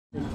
Wala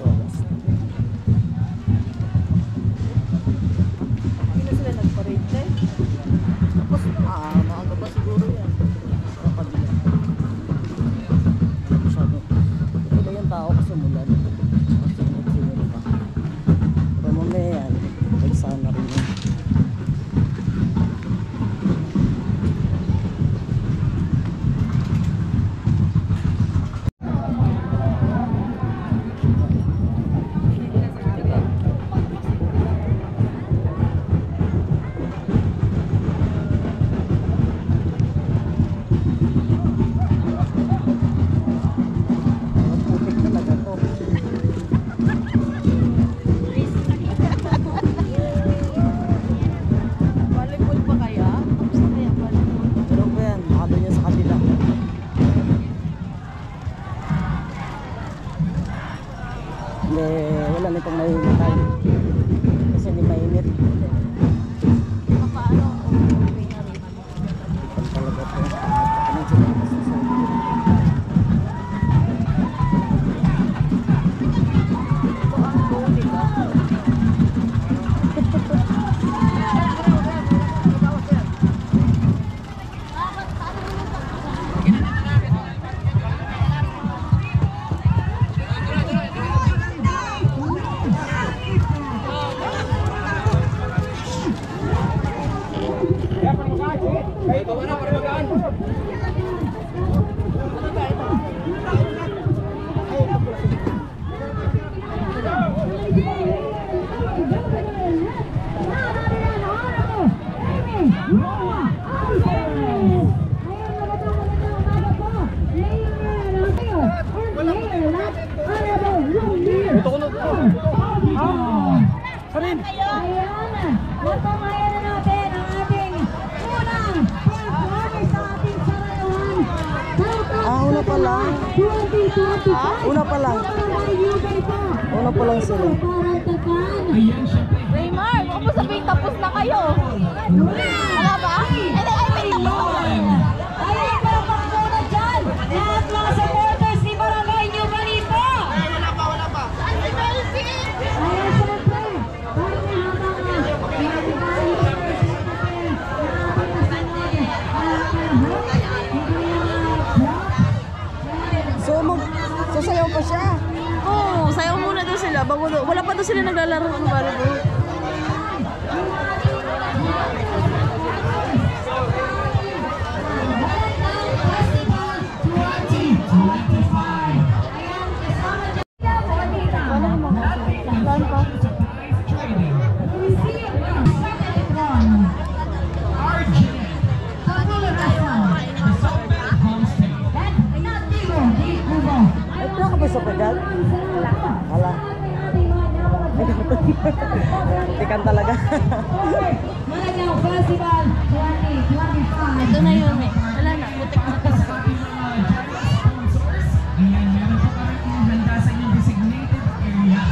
nitong mahihintay kasi hindi mainit. Paano talaga po Una pa lang sila. Raymar, huwag mo sabihin tapos na kayo. Wala ba? Ay, may tapos. Ayan, palakpak muna dyan. Lahat mga supporters ni Barangay New Calipa. Wala pa. Saan si Melvin? Ayan, syempre. Sasayaw pa siya. Oo, sayaw muna daw sila. Wala pa daw sila naglalaro ng volleyball. Tikan talaga. Malagaw Festival 2025. Ito na yun eh. Wala na. Butik na. Ayan, meron pa kami handa sa inyong designated area.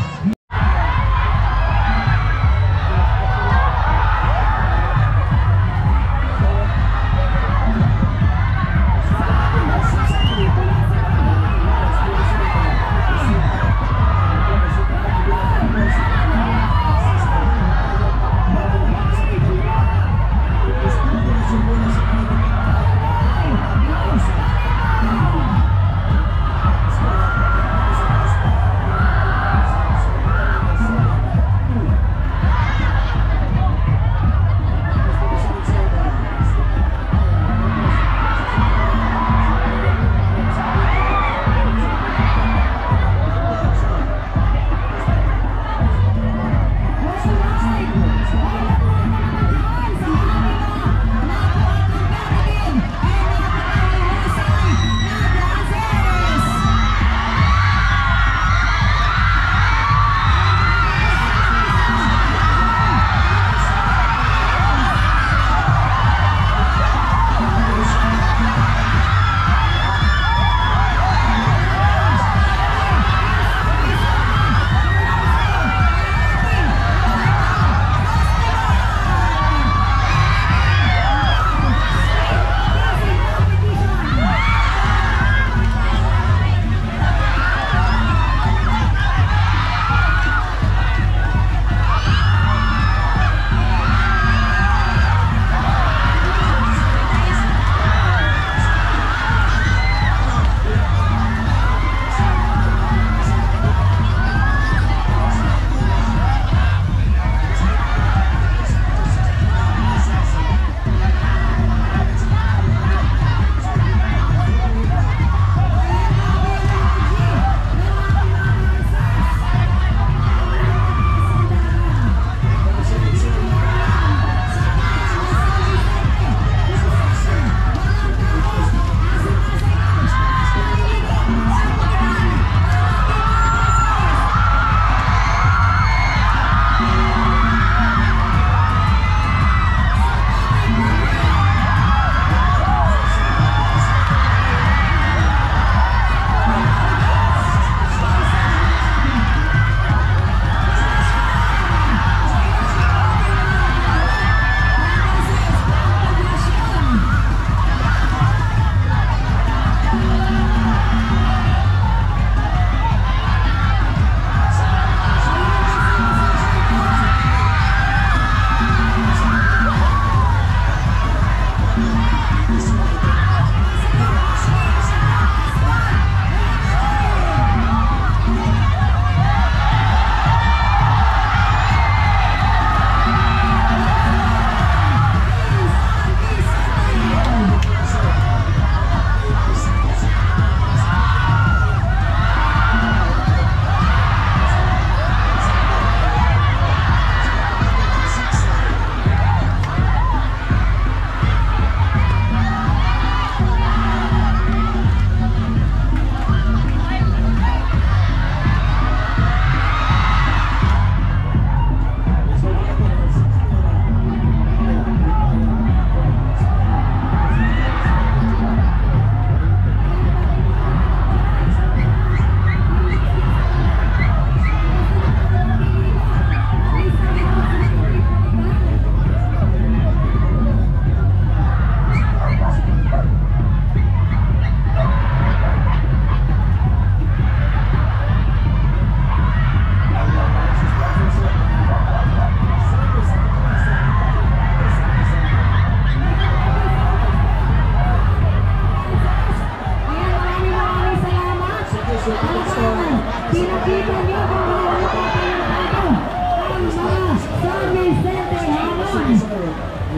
San Vicente Hamon.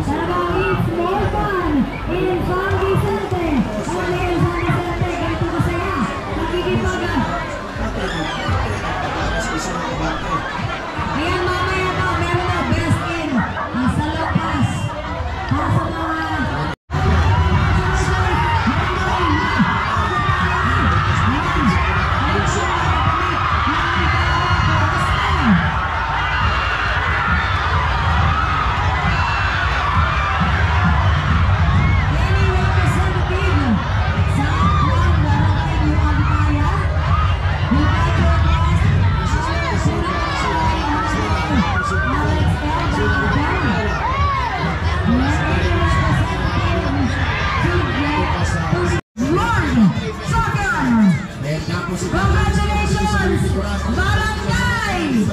Talagang it's more fun in San Vicente. Only in San Vicente. Ganito masaya. Nakikipagan. Ayan, mamaya to. Meron na best in. Sa Locas. Sa mga... Congratulations, Barangay!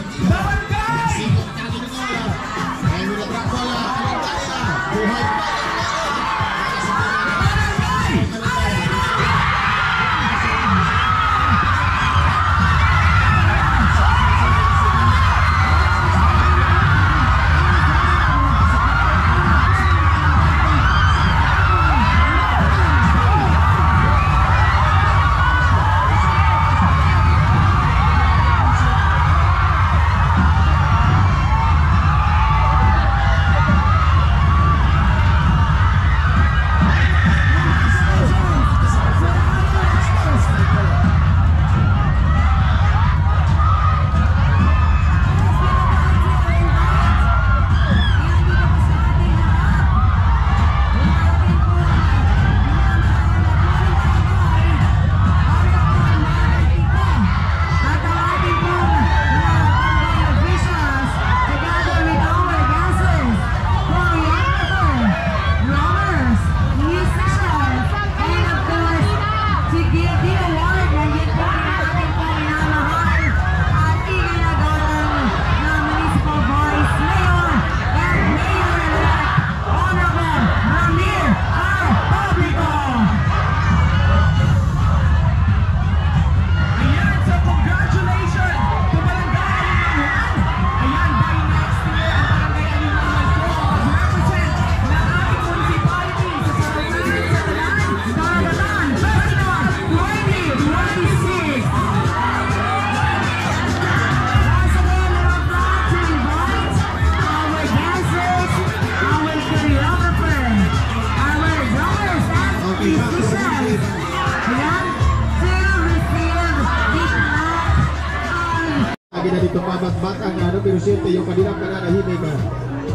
Lagi na dito mabat-batang na numero 7 yung kanilang pananahimik.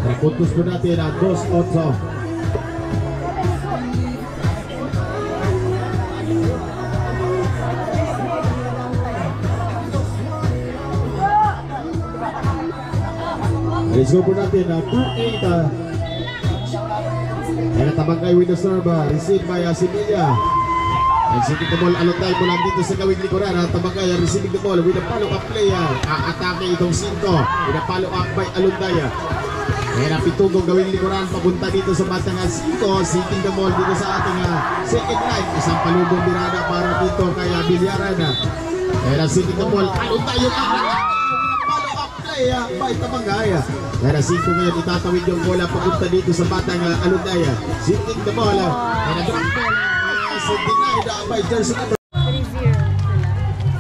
Napuntos po natin ang 2-8. Resgo po natin ang 2-8. Kaya tabangkay with the serve. Receive by Sevilla. And receiving the ball, alutay mo lang dito sa gawing likuran. At tabangkay receiving the ball with a follow-up play. Aatake itong Sinto with a follow-up by Alundaya. Kaya napitugong gawing likuran papunta dito sa batang Sinto. Seeking the ball dito sa ating second line. Isang palubong birada para dito kaya Bilyaran. Kaya receiving the ball, alutay yung follow-up play by Tabangkay. Kaya Sinto ngayon itatawid yung bola papunta dito sa batang Alundaya. Seeking the ball. Kaya drop ball. Denied by jersey number 3-0 sila.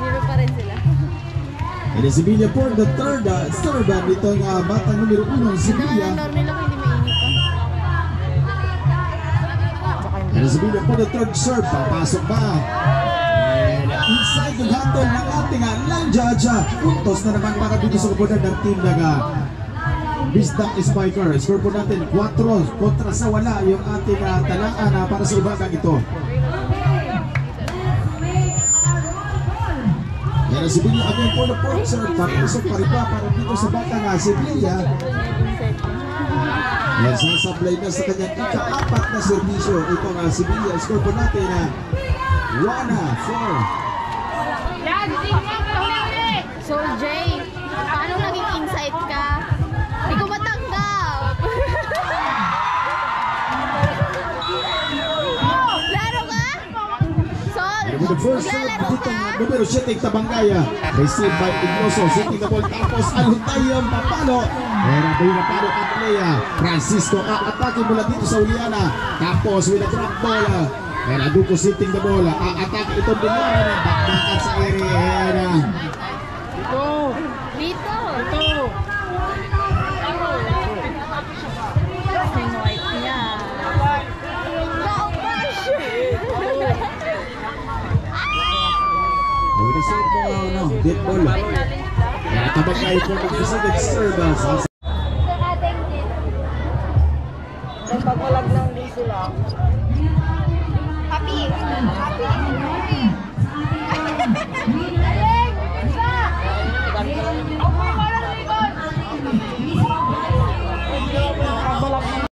0 pa rin sila. and Sevilla for the third serve nitong batang numero 1 Sevilla. Normal lang hindi mainit pa. And Sevilla for the third serve, papasok pa. And inside yung handle ng ating line judge. Puntos na naman para dito sa kubunan ng team ng Bisdak Spiker. Score po natin 4 kontra sa wala yung ating talaan para sa ubagang ito. Yan ang Sevilla again for the fourth serve. Papasok pa rin pa para dito sa batang Sevilla. Yan, sasablay na sa kanyang ika-4 na servisyo. Ito nga Sevilla. Score po natin 1-4. So Jay, paano naging insight ka? Hindi ko matanggap. Laro ka? Sol? first serve Maglalaro dito ka? numero 7 Tabangaya. Receive by Ignoso, shooting the ball tapos Aluntayang papalo. Era doon na palo at Lea. Francisco atake mula dito sa Uliana. Tapos with a drop ball. Era Duco shooting the ball. Atake itong Bunyara na bakbakan sa area. Dito. Sino white niya? Receive mo dead ball. Era Tabangaya po mag-receive serve. Pag walag lang din sila. Happy.